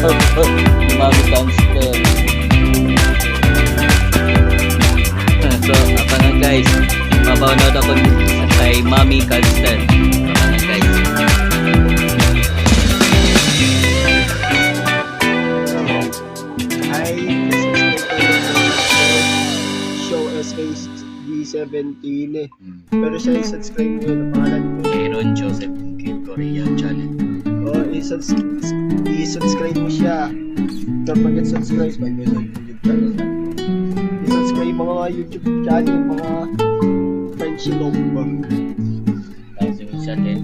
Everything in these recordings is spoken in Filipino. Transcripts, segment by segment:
Mami Cancer. So, abangan guys. Mapapanood ako kay Mami Cancer. Abangan guys. Hi, Show SKG17 Pero siya i-subscribe mo yung pangalan ko. Aaron Joseph Kid Korea channel. I-subscribe mo siya. Don't forget subscribe. I-subscribe mga YouTube channel, mga friendship love ba. Tapos yung isa din.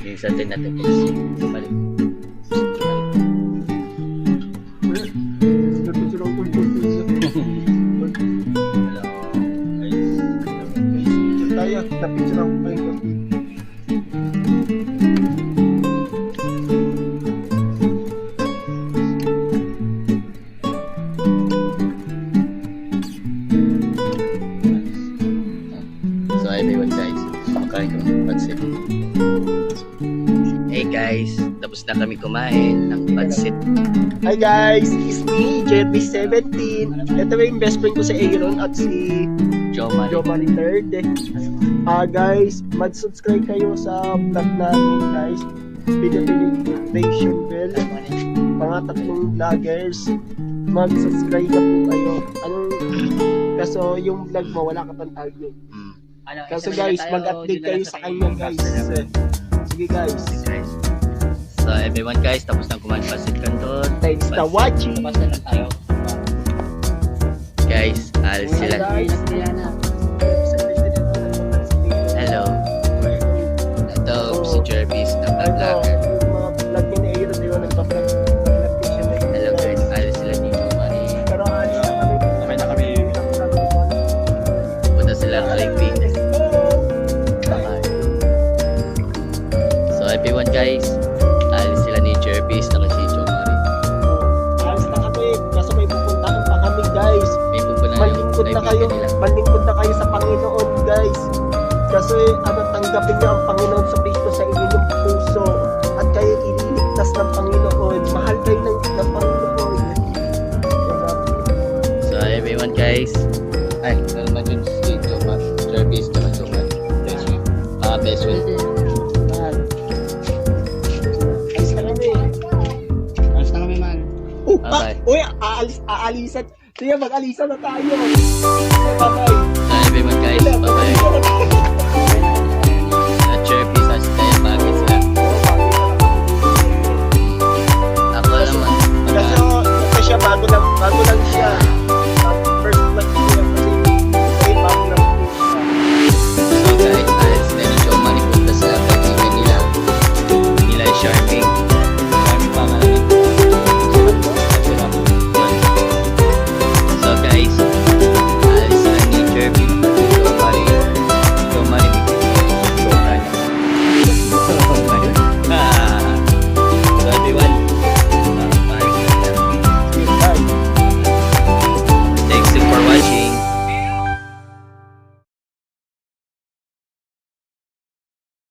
Yung isa din natin. Balik. Tayo, napicture ako pa yung So everyone guys, kumakain kami ng pansit. Hey guys, tapos na kami kumain ng pansit. Hi guys, it's me, Jerby17. Ito yung best friend ko si Aaron at si Jomar. Jomari Third. Guys, mag-subscribe kayo sa vlog namin guys. Pinag-notification bell. Mga tatlong vloggers. Mag-subscribe na po kayo. Kaso yung vlog mo, wala ka pang target. Kaso guys, mag-update kayo sa kanya guys. Sige guys. So everyone guys, tapos na kumain pansit kanton. Thanks for watching. Guys, alis sila. Hello. Ito si Jervis ng vlogger. Mga vlog ni Aaron, di ba nagpa-vlog? Hello guys, alis sila ni Jomari. Pero alis na kami. Kami na kami. Punta sila Kalingping. So everyone guys, alis sila ni Jervis na si Jomari. Alis na kami. Kaso may pupuntahan pa kami guys. May pupunan Malingkod na kayo. Malingkod na kayo sa Panginoon guys. Kasi tanggapin niyo ang Panginoon sa Kristo sa inyong puso. At kayo ililigtas ng Panginoon. Mahal kayo ng Panginoon. So everyone guys, ay, naman yun si Jomar, Jervis na Jomar. Best friend. Alis na kami. Alis na kami, man. Bye-bye. Uy, aalisan. Sige, mag-alisan na tayo. Bye-bye. So everyone guys, bye bye.